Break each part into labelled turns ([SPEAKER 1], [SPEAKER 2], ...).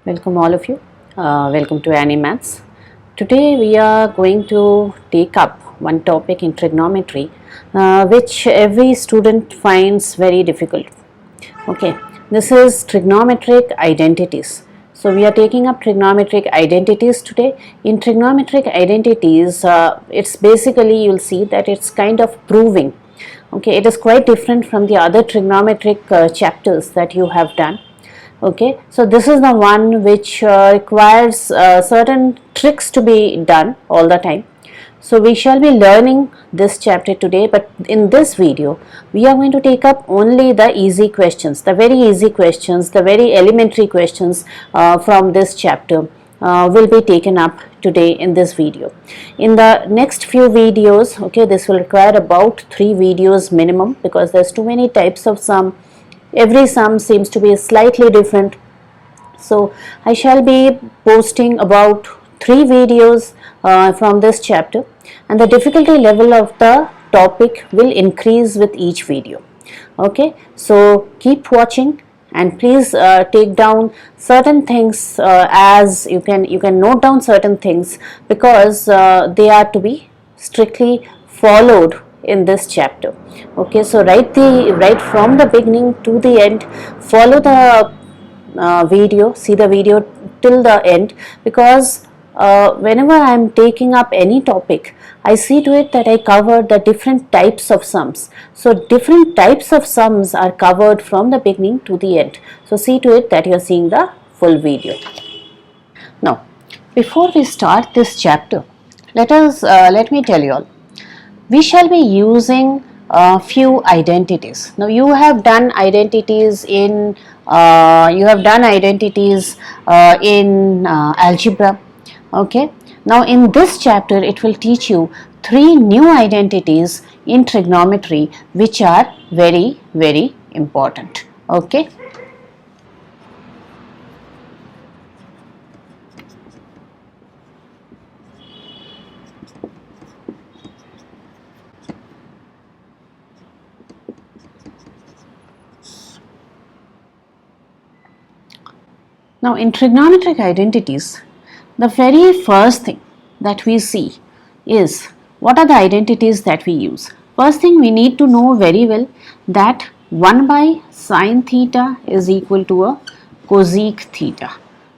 [SPEAKER 1] Welcome all of you. Welcome to Animats. Today we are going to take up one topic in trigonometry which every student finds very difficult. Okay, this is trigonometric identities. So we are taking up trigonometric identities today. In trigonometric identities, it's basically, you'll see that it's kind of proving. Okay, it is quite different from the other trigonometric chapters that you have done. Okay, so this is the one which requires certain tricks to be done all the time. So we shall be learning this chapter today, but in this video we are going to take up only the easy questions, the very easy questions, the very elementary questions from this chapter will be taken up today in this video. In the next few videos, okay, this will require about 3 videos minimum, because there's too many types of sum. Every sum seems to be slightly different. So I shall be posting about 3 videos from this chapter, and the difficulty level of the topic will increase with each video. Okay, so keep watching and please take down certain things, as you can note down certain things, because they are to be strictly followed in this chapter. Okay, so right from the beginning to the end, follow the video, see the video till the end, because whenever I am taking up any topic, I see to it that I cover the different types of sums. So different types of sums are covered from the beginning to the end. So see to it that you are seeing the full video. Now, before we start this chapter, let me tell you all, we shall be using a few identities. Now you have done identities in algebra. Okay, now in this chapter it will teach you 3 new identities in trigonometry which are very, very important. Okay. Now in trigonometric identities, the very first thing that we see is what are the identities that we use. First thing, we need to know very well that 1 by sine theta is equal to a cosec theta.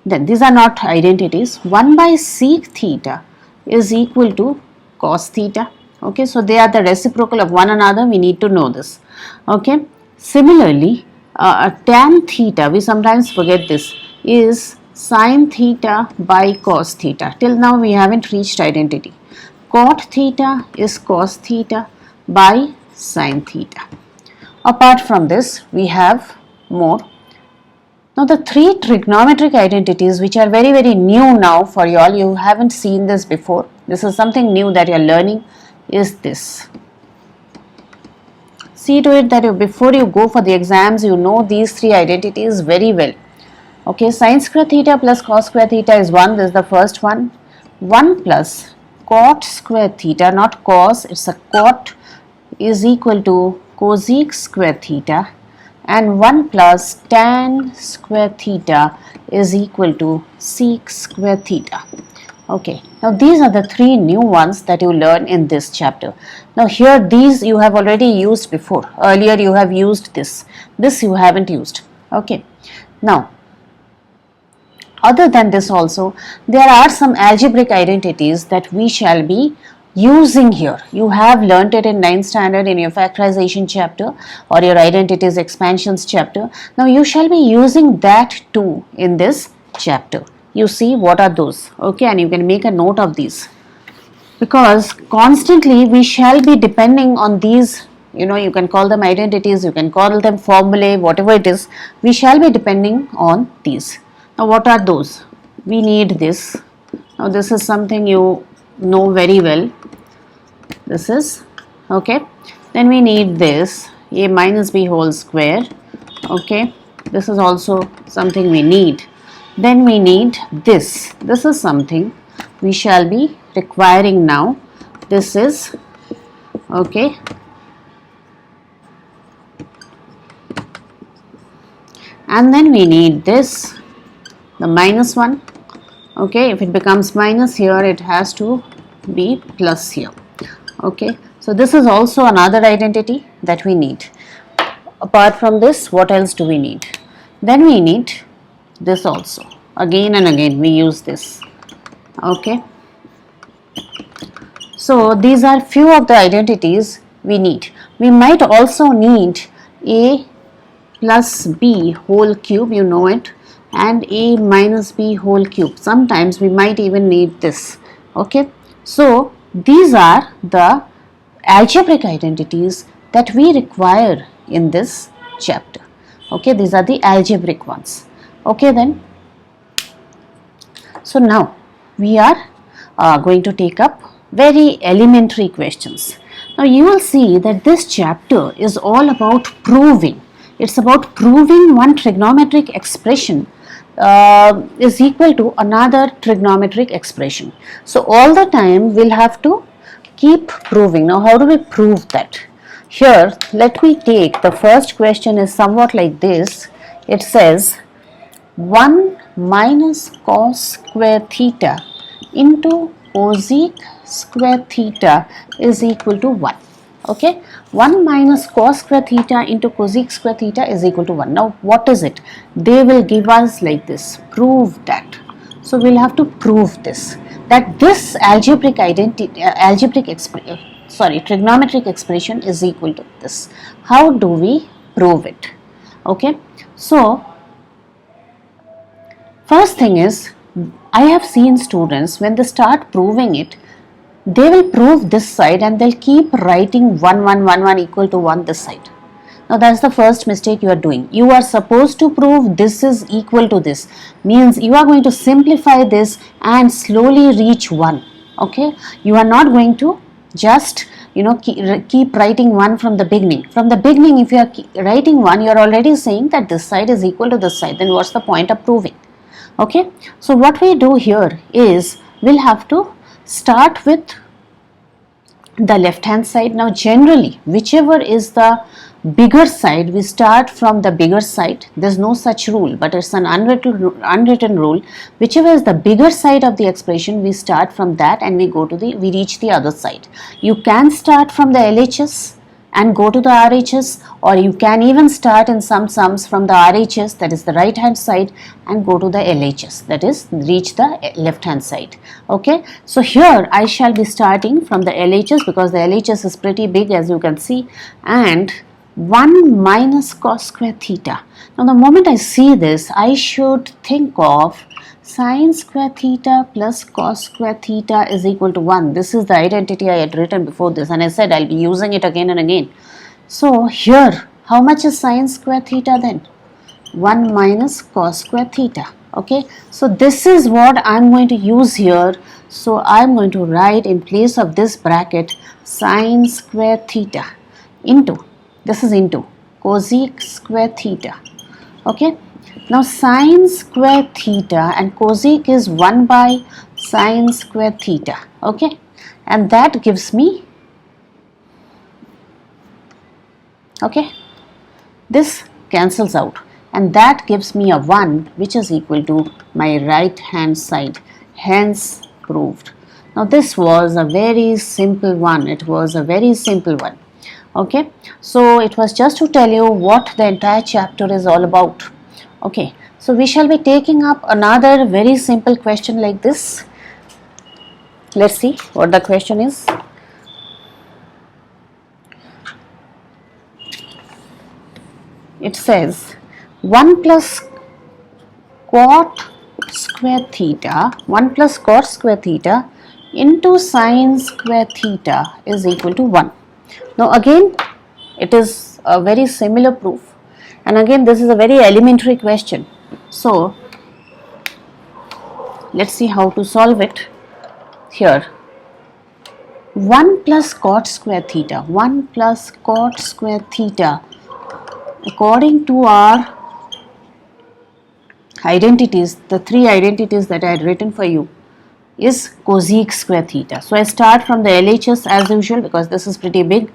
[SPEAKER 1] Then these are not identities. 1 by sec theta is equal to cos theta. Okay, so they are the reciprocal of one another. We need to know this. Okay, similarly, tan theta, we sometimes forget this, is sine theta by cos theta. Till now we haven't reached identity. Cot theta is cos theta by sine theta. Apart from this, we have more. Now the 3 trigonometric identities which are very, very new now for you all, you haven't seen this before, this is something new that you are learning, is this. See to it that before you go for the exams, you know these 3 identities very well. Okay, sine square theta plus cos square theta is 1, this is the first one. 1 plus cot square theta, not cos, it's a cot, is equal to cosec square theta, and 1 plus tan square theta is equal to sec square theta. Okay, now these are the 3 new ones that you learn in this chapter. Now here, these you have already used before. Earlier you have used this you haven't used. Okay, now other than this also, there are some algebraic identities that we shall be using here. You have learnt it in 9th standard in your factorization chapter or your identities expansions chapter. Now you shall be using that too in this chapter. You see what are those, okay, and you can make a note of these, because constantly we shall be depending on these. You can call them identities, you can call them formulae, whatever it is, we shall be depending on these. Now what are those? We need this. Now this is something you know very well. This is, okay. Then we need this, a minus b whole square. Okay, this is also something we need. Then we need this. This is something we shall be requiring now. This is, okay. And then we need this. the minus 1. Okay, if it becomes minus here, it has to be plus here. Okay, so this is also another identity that we need. Apart from this, what else do we need? Then we need this also. Again and again we use this. Okay, so these are few of the identities we need. We might also need a plus b whole cube, you know it, and a minus b whole cube. Sometimes we might even need this. Okay, so these are the algebraic identities that we require in this chapter. Okay, these are the algebraic ones. Okay, then, so now we are going to take up very elementary questions. Now you will see that this chapter is all about proving. It's about proving one trigonometric expression is equal to another trigonometric expression. So all the time we'll have to keep proving. Now how do we prove that? Here let me take the first question is somewhat like this. It says 1 minus cos square theta into cosec square theta is equal to 1. Okay, 1 minus cos square theta into cosec square theta is equal to 1. Now what is it? They will give us like this, prove that. So we'll have to prove this, that this algebraic trigonometric expression is equal to this. How do we prove it? Okay, so first thing is, I have seen students when they start proving it, they will prove this side and they'll keep writing 1 1 1 1 equal to 1 this side. Now that's the first mistake you are doing. You are supposed to prove this is equal to this, means you are going to simplify this and slowly reach 1. Okay, you are not going to just keep writing 1 from the beginning. From the beginning, if you are writing 1, you are already saying that this side is equal to this side. Then what's the point of proving? Okay, so what we do here is we'll have to start with the left hand side. Now generally whichever is the bigger side, we start from the bigger side. There's no such rule, but it's an unwritten rule. Whichever is the bigger side of the expression, we start from that and we reach the other side. You can start from the LHS and go to the RHS, or you can even start in some sums from the RHS, that is the right hand side, and go to the LHS, that is reach the left hand side. Okay, so here I shall be starting from the LHS because the LHS is pretty big, as you can see, and 1 minus cos square theta. Now the moment I see this, I should think of sin square theta plus cos square theta is equal to 1. This is the identity I had written before this, and I said I'll be using it again and again. So here, how much is sin square theta then? 1 minus cos square theta. Okay, so this is what I'm going to use here. So I'm going to write in place of this bracket sin square theta into, this is into cosec square theta. Okay, now sin square theta and cosec is 1 by sin square theta. Okay, and that gives me, okay, this cancels out and that gives me a 1, which is equal to my right hand side, hence proved. Now this was a very simple one. It was a very simple one. Okay, so it was just to tell you what the entire chapter is all about. Okay, so we shall be taking up another very simple question like this. Let's see what the question is. It says 1 plus cot square theta, 1 plus cot square theta into sin square theta is equal to 1. Now again, it is a very similar proof, and again this is a very elementary question. So let's see how to solve it. Here 1 plus cot square theta, 1 plus cot square theta, according to our identities, the 3 identities that I had written for you, is cosec square theta. So I start from the LHS as usual because this is pretty big,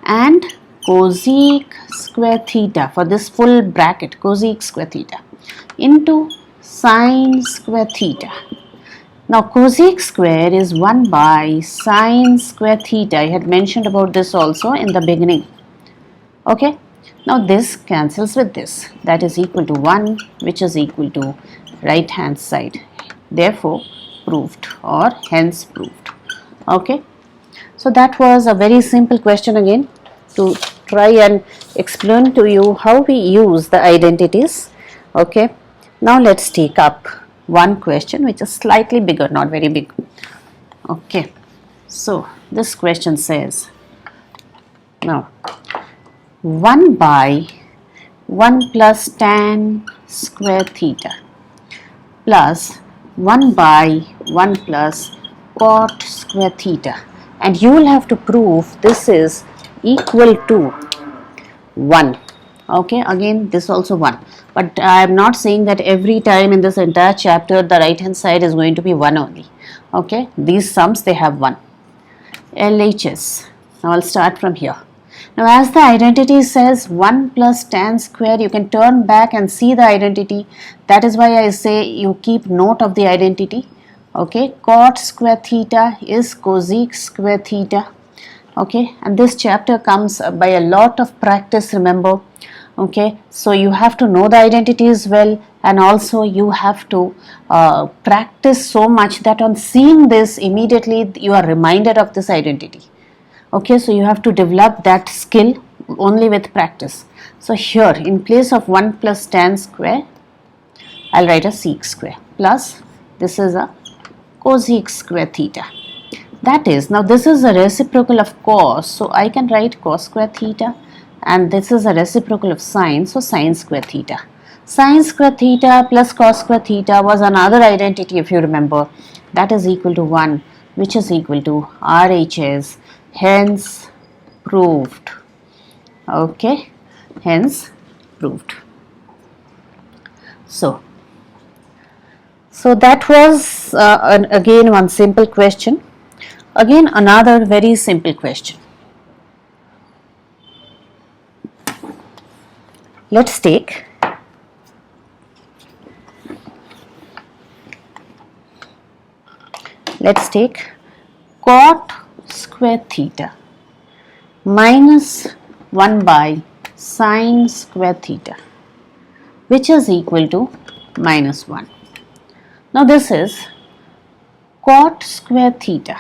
[SPEAKER 1] and cosec square theta for this full bracket, cosec square theta into sine square theta. Now cosec square is 1 by sine square theta. I had mentioned about this also in the beginning. Okay. Now this cancels with this. That is equal to 1, which is equal to right hand side. Therefore proved, or hence proved. Okay. So that was a very simple question again to try and explain to you how we use the identities. Okay. Now let's take up one question which is slightly bigger, not very big. Okay. So this question says, now 1 by 1 plus tan square theta plus 1 by 1 plus cot square theta, and you will have to prove this is equal to 1. Okay, again this also 1, but I am not saying that every time in this entire chapter the right hand side is going to be 1 only. Okay, these sums they have 1. LHS. Now I'll start from here. Now as the identity says 1 plus tan square, you can turn back and see the identity. That is why I say you keep note of the identity. Okay, cot square theta is cosec square theta. Okay, and this chapter comes by a lot of practice, remember. Okay, so you have to know the identities well, and also you have to practice so much that on seeing this immediately you are reminded of this identity. Okay, so you have to develop that skill only with practice. So here in place of 1 plus tan square, I'll write a sec square plus this is a cosec square theta. That is, now this is a reciprocal of cos, so I can write cos square theta, and this is a reciprocal of sine, so sine square theta. Sine square theta plus cos square theta was another identity, if you remember. That is equal to 1, which is equal to RHS, hence proved. Okay, hence proved. So that was again one simple question. Again another very simple question. Let's take cot square theta minus 1 by sine square theta, which is equal to minus 1. Now this is cot square theta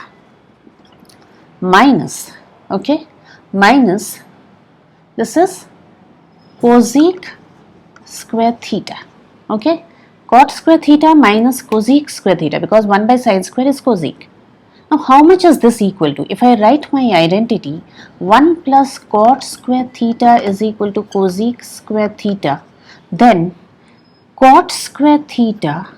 [SPEAKER 1] minus, okay, minus this is cosec square theta. Okay, cot square theta minus cosec square theta, because 1 by sine square is cosec. Now how much is this equal to? If I write my identity, 1 plus cot square theta is equal to cosec square theta, then cot square theta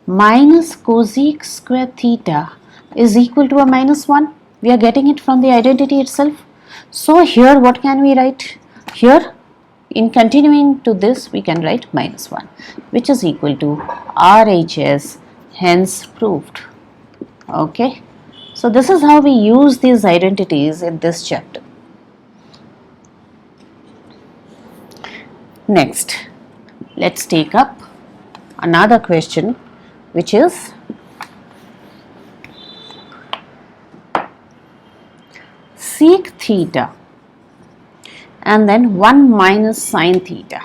[SPEAKER 1] minus cosec square theta is equal to a minus 1. We are getting it from the identity itself. So here what can we write? Here in continuing to this we can write minus 1, which is equal to RHS, hence proved. Okay, so this is how we use these identities in this chapter. Next, let's take up another question, which is sec theta and then 1 minus sine theta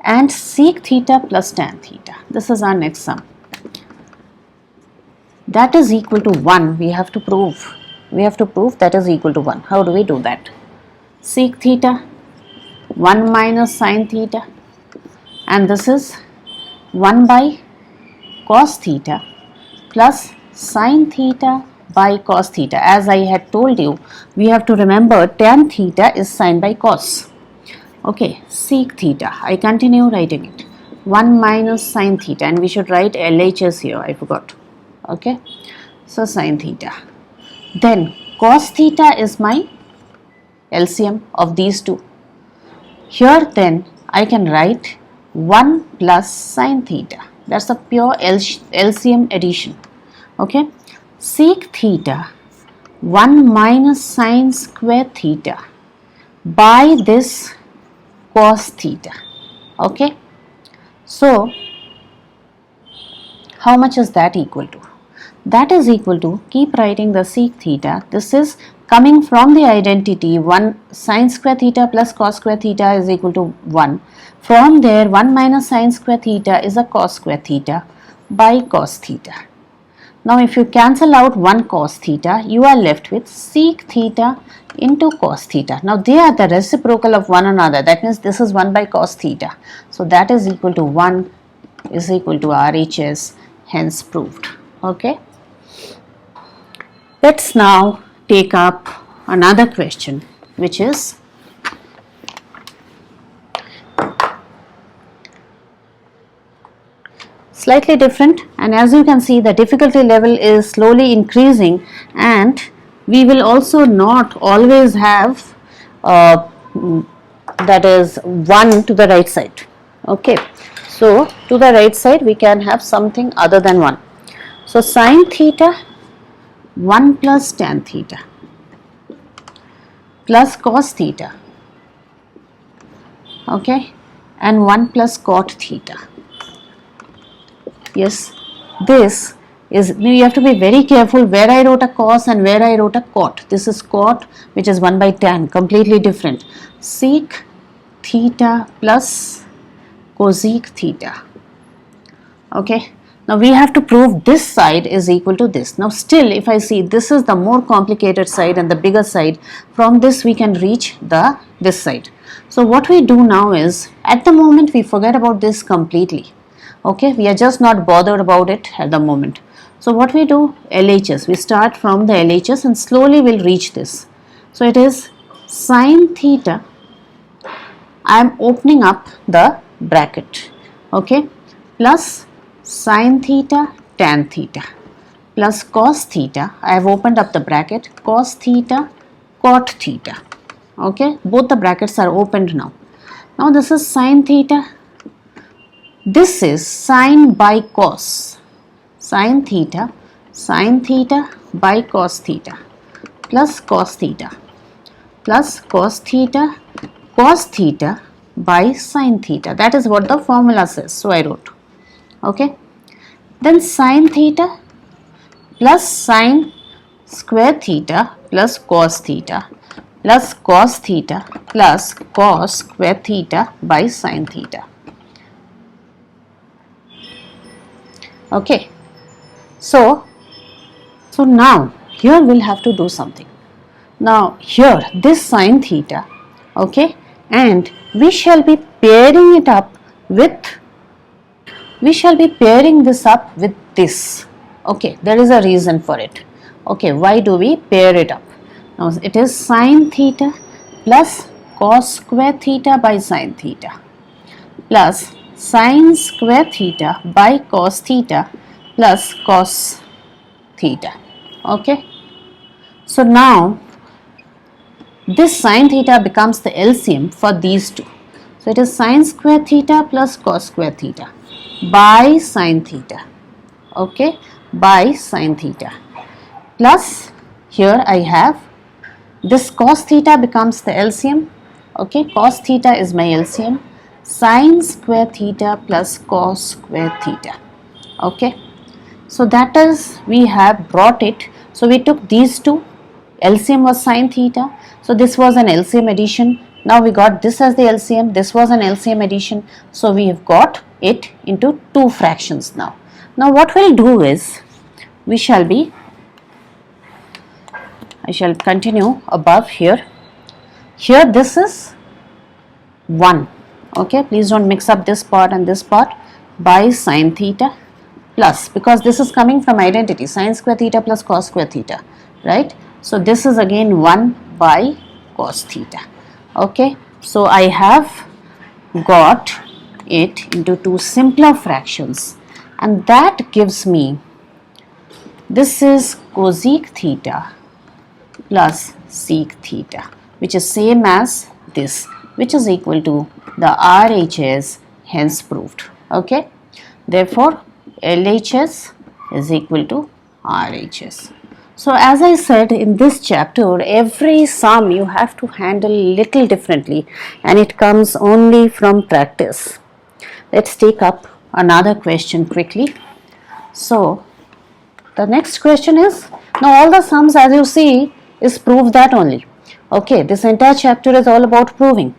[SPEAKER 1] and sec theta plus tan theta. This is our next sum. That is equal to 1. We have to prove that is equal to 1. How do we do that? Sec theta 1 minus sine theta, and this is 1 by cos theta plus sine theta by cos theta. As I had told you, we have to remember tan theta is sine by cos. Okay, sec theta, I continue writing it, 1 minus sine theta, and we should write LHS here, I forgot. Okay, so sine theta, then cos theta is my LCM of these two. Here then I can write 1 plus sine theta, that's a pure LCM addition. Okay, sec theta 1 minus sine square theta by this cos theta. Okay, So how much is that equal to? That is equal to, keep writing the sec theta. This is coming from the identity 1 sin square theta plus cos square theta is equal to 1. From there 1 minus sin square theta is a cos square theta by cos theta. Now if you cancel out 1 cos theta, you are left with sec theta into cos theta. Now they are the reciprocal of one another. That means this is 1 by cos theta. So that is equal to 1 is equal to RHS, hence proved. Okay. Let's now take up another question, which is slightly different, and as you can see the difficulty level is slowly increasing, and we will also not always have that is 1 to the right side. Okay, so to the right side we can have something other than 1. So sin theta 1 plus tan theta plus cos theta, okay, and 1 plus cot theta. Yes, this is, you have to be very careful where I wrote a cos and where I wrote a cot. This is cot, which is 1 by tan, completely different. Sec theta plus cosec theta. Okay, now we have to prove this side is equal to this. Now still, if I see this is the more complicated side and the bigger side, from this we can reach this side. So what we do now is, at the moment we forget about this completely. Okay, we are just not bothered about it at the moment. So what we do, LHS, we start from the LHS and slowly we'll reach this. So it is sin theta, I am opening up the bracket, okay, plus sin theta tan theta plus cos theta, I have opened up the bracket, cos theta cot theta. Okay, both the brackets are opened now. Now this is sin theta, this is sin by cos, sin theta by cos theta plus cos theta plus cos theta by sin theta. That is what the formula says, so I wrote. Okay, then sin theta plus sin square theta plus cos theta plus cos theta plus cos square theta by sin theta. Okay, so now here we'll have to do something. Now here this sin theta, okay, and we shall be pairing it up with, this. Okay, there is a reason for it. Okay, why do we pair it up? Now it is sin theta plus cos square theta by sin theta plus sin square theta by cos theta plus cos theta. Okay, so now this sin theta becomes the LCM for these two. So it is sin square theta plus cos square theta by sin theta. Okay, by sin theta plus here I have this cos theta becomes the LCM. Okay, cos theta is my LCM, sin square theta plus cos square theta. Okay, so that is, we have brought it. So we took these two, LCM was sin theta, so this was an LCM addition. Now we got this as the LCM, this was an LCM addition, so we have got it into two fractions now. Now what we'll do is, I shall continue above here. Here this is 1. Okay, please don't mix up this part and this part, by sin theta plus, because this is coming from identity, sin square theta plus cos square theta, right? So this is again 1 by cos theta. Okay, so I have got it into two simpler fractions, and that gives me, this is cosec theta plus sec theta, which is same as this, which is equal to the RHS, hence proved. Okay, therefore LHS is equal to RHS. So as I said, in this chapter every sum you have to handle little differently, and it comes only from practice. Let's take up another question quickly. So the next question is, now all the sums as you see is prove that only. Okay, this entire chapter is all about proving.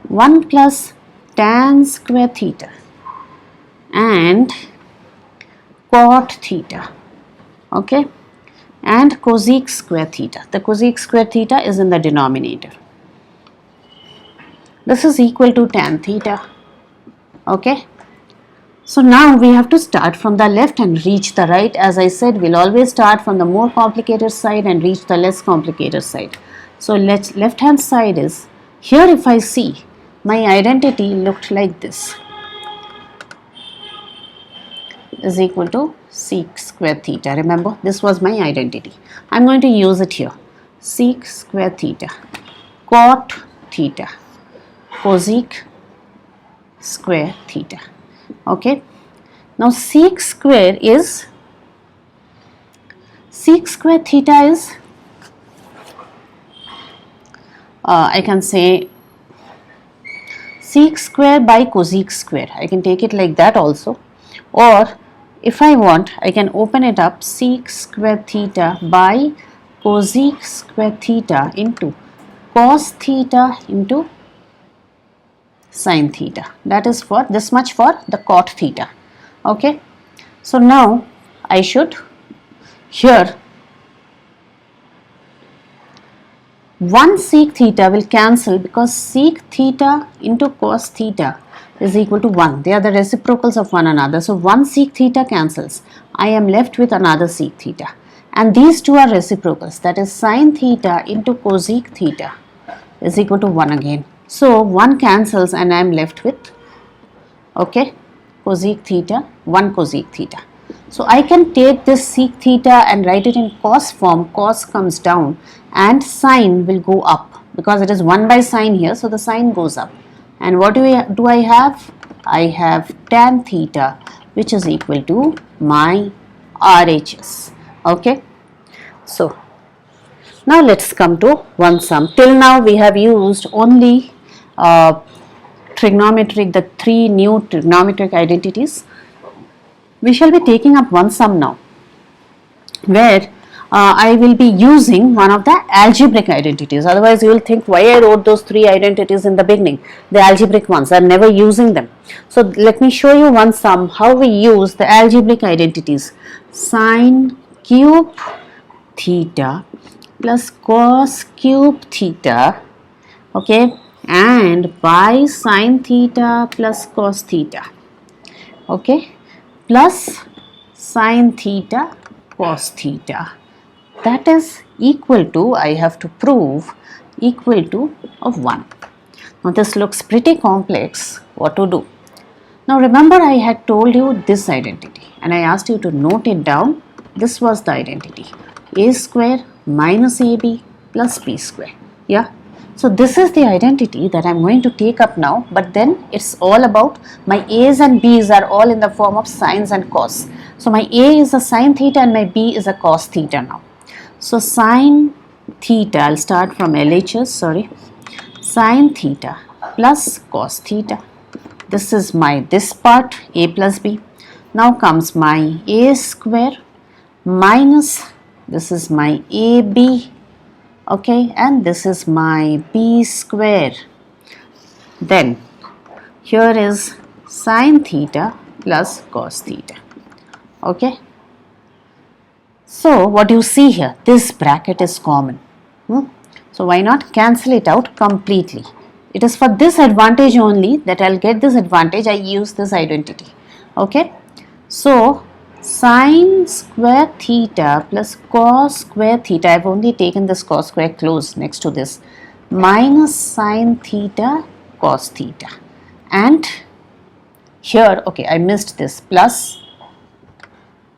[SPEAKER 1] 1 plus tan square theta and cot theta, okay, and cosec square theta. The cosec square theta is in the denominator. This is equal to tan theta, okay. So now we have to start from the left and reach the right. As I said, we'll always start from the more complicated side and reach the less complicated side. So left hand side is, here if I see, my identity looked like this, is equal to sec square theta. Remember, this was my identity. I'm going to use it here. Sec square theta, cot theta, cosec square theta. Okay. Now sec square theta is, I can say sec square by cosec square. I can take it like that also, or if I want, I can open it up, sec square theta by cosec square theta into cos theta into sin theta. That is for this much for the cot theta. Okay. So now I should, here 1 sec theta will cancel because sec theta into cos theta is equal to 1. They are the reciprocals of one another. So 1 sec theta cancels. I am left with another sec theta. And these two are reciprocals. That is sin theta into cosec theta is equal to 1 again. So 1 cancels and I am left with, okay, cosec theta, 1 cosec theta. So I can take this sec theta and write it in cos form. Cos comes down and sin will go up because it is 1 by sin here. So the sin goes up. And what do I have? I have tan theta, which is equal to my RHS. Okay. So now let's come to one sum. Till now we have used only trigonometric, the 3 new trigonometric identities. We shall be taking up one sum now, where I will be using one of the algebraic identities. Otherwise you will think, why I wrote those 3 identities in the beginning, the algebraic ones, I am never using them. So let me show you one sum how we use the algebraic identities. Sin cube theta plus cos cube theta, okay, and by sin theta plus cos theta, okay, plus sin theta cos theta. That is equal to, I have to prove, equal to of 1. Now this looks pretty complex. What to do? Now remember, I had told you this identity and I asked you to note it down. This was the identity, a square minus ab plus b square. Yeah. So this is the identity that I am going to take up now, but then it's all about my a's and b's are all in the form of sines and cos. So my a is a sin theta and my b is a cos theta now. So sin theta, I'll start from LHS, sorry, sin theta plus cos theta. This is my this part, a plus b. Now comes my a square minus, this is my ab, okay, and this is my b square. Then here is sin theta plus cos theta, okay. So what you see here, this bracket is common. So why not cancel it out completely? It is for this advantage only that I'll get this advantage. I use this identity, okay. So sin square theta plus cos square theta, I've only taken this cos square close next to this, minus sin theta cos theta, and here, okay, I missed this, plus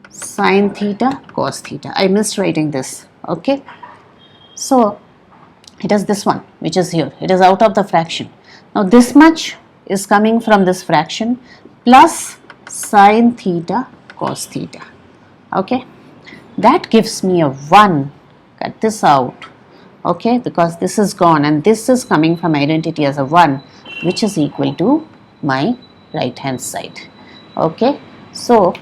[SPEAKER 1] sin theta cos theta. I missed writing this, okay. So it is this one which is here, it is out of the fraction. Now this much is coming from this fraction plus sin theta cos theta, okay. That gives me a 1, cut this out, okay, because this is gone and this is coming from identity as a 1, which is equal to my right hand side. Okay, so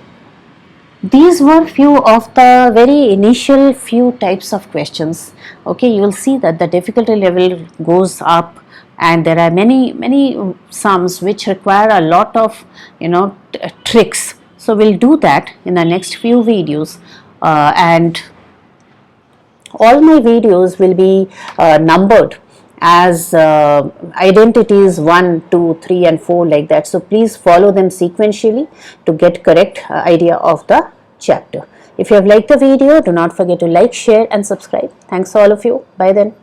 [SPEAKER 1] these were few of the very initial few types of questions. Okay, you will see that the difficulty level goes up, and there are many sums which require a lot of tricks. So we'll do that in the next few videos, and all my videos will be numbered as identities 1, 2, 3 and 4, like that. So please follow them sequentially to get correct idea of the chapter. If you have liked the video, do not forget to like, share and subscribe. Thanks all of you. Bye then.